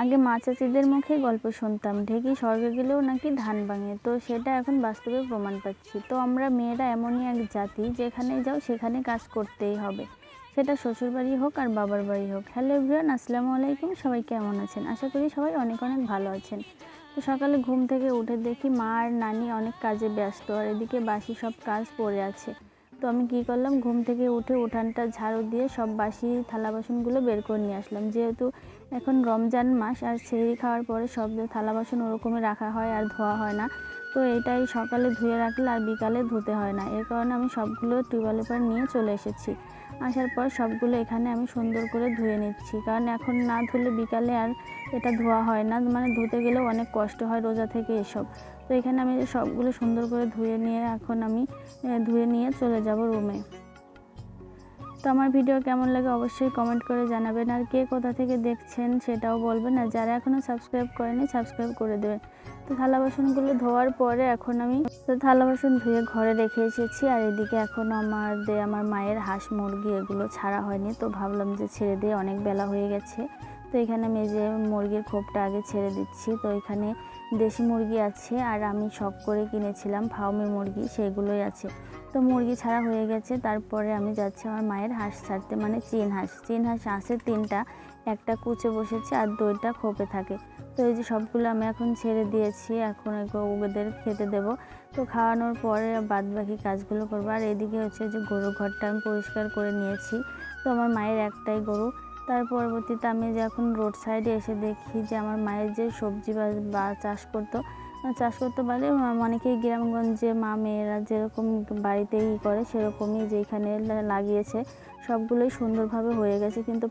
আগে মা চাচিদের মুখে গল্প শুনতাম ঢেকি স্বর্গে গেলেও নাকি ধান ভাঙে, তো সেটা এখন বাস্তবে প্রমাণ পাচ্ছি। তো আমরা মেয়েরা এমনই এক জাতি, যেখানে যাও সেখানে কাজ করতেই হবে, সেটা শ্বশুরবাড়ি হোক আর বাবার বাড়ি হোক। হ্যালো এভরিওয়ান, আসসালামু আলাইকুম। সবাই কেমন আছেন? আশা করি সবাই অনেক অনেক ভালো আছেন। তো সকালে ঘুম থেকে উঠে দেখি মা আর নানি অনেক কাজে ব্যস্ত, আর এদিকে বাসি সব কাজ পড়ে আছে। তো আমি কি করলাম, ঘুম থেকে উঠে উঠানটা ঝাড়ু দিয়ে সব বাসি থালা বাসনগুলো বের করে নিয়ে আসলাম। যেহেতু এখন রমজান মাস আর সেহরি খাওয়ার পরে সব থালা বাসন ওরকমই রাখা হয় আর ধোয়া হয় না, তো এটাই সকালে ধুয়ে রাখলে আর বিকালে ধুতে হয় না। এর কারণে আমি সবগুলো টিউবওয়েলের পর নিয়ে চলে এসেছি। আসার পর সবগুলো এখানে আমি সুন্দর করে ধুয়ে নিচ্ছি, কারণ এখন না ধুলে বিকালে আর এটা ধোয়া হয় না, মানে ধুতে গেলেও অনেক কষ্ট হয় রোজা থেকে এসব। তো এখানে আমি সবগুলো সুন্দর করে ধুয়ে নিয়ে এখন আমি ধুয়ে নিয়ে চলে যাব রুমে। তো আমার ভিডিও কেমন লাগে অবশ্যই কমেন্ট করে জানাবেন, আর কে কোথা থেকে দেখছেন সেটাও বলবেন, আর যারা এখনও সাবস্ক্রাইব করেনি সাবস্ক্রাইব করে দেবেন। তো থালা বাসনগুলো ধোয়ার পরে এখন আমি থালা বাসন ধুয়ে ঘরে রেখে এসেছি, আর এদিকে এখন আমার মায়ের হাঁস মুরগি এগুলো ছাড়া হয়নি, তো ভাবলাম যে ছেড়ে দিয়ে অনেক বেলা হয়ে গেছে। তো এখানে আমি যে মুরগির খোপটা আগে ছেড়ে দিচ্ছি। তো এখানে দেশি মুরগি আছে, আর আমি শখ করে কিনেছিলাম ফার্মি মুরগি, সেগুলোই আছে। তো মুরগি ছাড়া হয়ে গেছে, তারপরে আমি যাচ্ছি আমার মায়ের হাঁস ছাড়তে, মানে চীন হাঁস আছে 3টা, একটা কুচে বসেছে আর 2টা খোপে থাকে। তো এই যে সবগুলো আমি এখন ছেড়ে দিয়েছি, এখন ওদের খেতে দেব। তো খাওয়ানোর পরে বাদ বাকি কাজগুলো করবো। আর এদিকে হচ্ছে যে গরুর ঘরটা আমি পরিষ্কার করে নিয়েছি। তো আমার মায়ের একটাই গরু। তার পরবর্তীতে আমি যখন রোড সাইডে এসে দেখি যে আমার মায়ের যে সবজি বা চাষ করতে পারে, অনেকেই গ্রামগঞ্জে মা মেয়েরা যেরকম বাড়িতেই করে সেরকমই যেখানে লাগিয়েছে সবগুলোই সুন্দরভাবে হয়ে গেছে, কিন্তু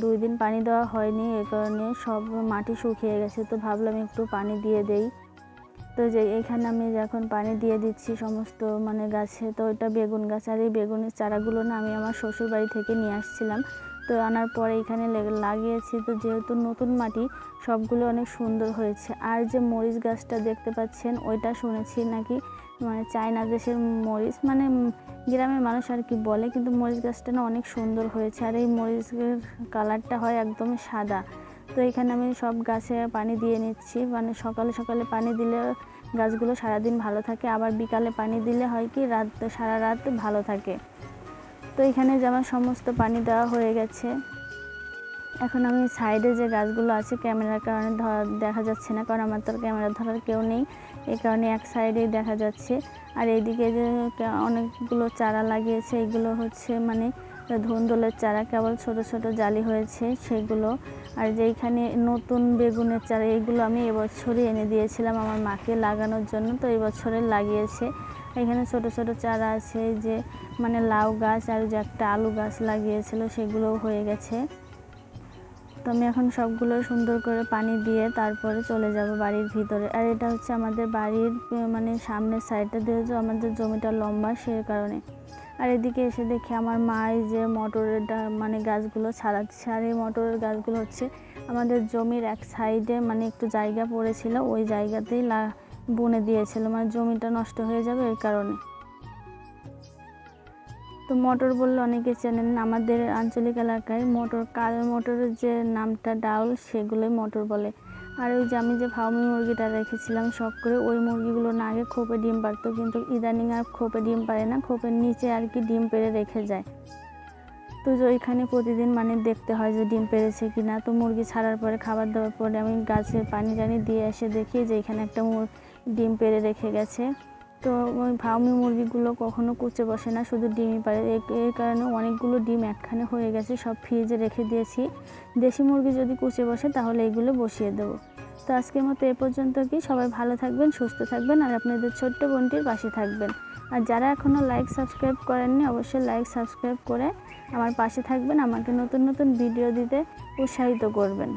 2 দিন পানি দেওয়া হয়নি, এ কারণে সব মাটি শুকিয়ে গেছে। তো ভাবলাম একটু পানি দিয়ে দেই। তো যে এখানে আমি এখন পানি দিয়ে দিচ্ছি সমস্ত গাছে। তো এটা বেগুন গাছ, আর এই বেগুনের চারাগুলো না আমি আমার শ্বশুর বাড়ি থেকে নিয়ে আসছিলাম। তো আনার পরে এখানে লাগিয়েছি। তো যেহেতু নতুন মাটি, সবগুলো অনেক সুন্দর হয়েছে। আর যে মরিচ গাছটা দেখতে পাচ্ছেন, ওইটা শুনেছি নাকি চায়না দেশের মরিচ, গ্রামের মানুষ আর কি বলে, কিন্তু মরিচ গাছটা না অনেক সুন্দর হয়েছে, আর এই মরিচের কালারটা হয় একদম সাদা। তো এখানে আমি সব গাছে পানি দিয়ে নিচ্ছি, সকালে সকালে পানি দিলে গাছগুলো সারাদিন ভালো থাকে, আবার বিকালে পানি দিলে হয় কি সারা রাত ভালো থাকে। তো এখানে যে আমার সমস্ত পানি দেওয়া হয়ে গেছে। এখন আমি সাইডে যে গাছগুলো আছে ক্যামেরার কারণে দেখা যাচ্ছে না, কারণ আমার তো ক্যামেরা ধরার কেউ নেই, এই কারণে এক সাইডেই দেখা যাচ্ছে। আর এইদিকে যে অনেকগুলো চারা লাগিয়েছে, এগুলো হচ্ছে ধুন্দুলের চারা, কেবল ছোট ছোট জালি হয়েছে সেগুলো। আর যেইখানে নতুন বেগুনের চারা, এগুলো আমি এবছরই এনে দিয়েছিলাম আমার মাকে লাগানোর জন্য, তো এবছরে লাগিয়েছে। এখানে ছোট ছোট চারা আছে, যে লাউ গাছ আর যে একটা আলু গাছ লাগিয়েছিল, সেগুলোও হয়ে গেছে। তো আমি এখন সবগুলো সুন্দর করে পানি দিয়ে তারপরে চলে যাব বাড়ির ভিতরে। আর এটা হচ্ছে আমাদের বাড়ির সামনের সাইডটা দিয়ে যে আমাদের জমিটা লম্বা, সে কারণে। আর এদিকে এসে দেখি আমার মা এই যে মটরের গাছগুলো ছাড়াচ্ছে, আর এই মটরের গাছগুলো হচ্ছে আমাদের জমির এক সাইডে একটু জায়গা পড়েছিল, ওই জায়গাতেই বুনে দিয়েছিল, জমিটা নষ্ট হয়ে যাবে এই কারণে। তো মটর বললে অনেকে চেনেন, আমাদের আঞ্চলিক এলাকায় মটরের যে নামটা ডাউল, সেগুলোই মটর বলে। আর ওই যে আমি যে ফার্মি মুরগিটা রেখেছিলাম শখ করে, ওই মুরগিগুলো না আগে খোপে ডিম পারতো, কিন্তু ইদানিং আর খোপে ডিম পারে না, খোপের নিচে আর কি ডিম পেড়ে রেখে যায়। তো যে ওইখানে প্রতিদিন দেখতে হয় যে ডিম পেড়েছে কিনা। তো মুরগি ছাড়ার পরে খাবার দেওয়ার পরে আমি গাছে পানি দিয়ে এসে দেখি যে এখানে একটা ডিম পেড়ে রেখে গেছে। তো ওই ফার্মি মুরগিগুলো কখনো কুচে বসে না, শুধু ডিমই পারে, এর কারণে অনেকগুলো ডিম একখানে হয়ে গেছে, সব ফ্রিজে রেখে দিয়েছি। দেশি মুরগি যদি কুচে বসে তাহলে এগুলো বসিয়ে দেবো। তো আজকের মতো এ পর্যন্ত কি, সবাই ভালো থাকবেন, সুস্থ থাকবেন, আর আপনাদের ছোট্ট বোনটির পাশে থাকবেন। আর যারা এখনও লাইক সাবস্ক্রাইব করেননি, অবশ্যই লাইক সাবস্ক্রাইব করে আমার পাশে থাকবেন, আমাকে নতুন নতুন ভিডিও দিতে উৎসাহিত করবেন।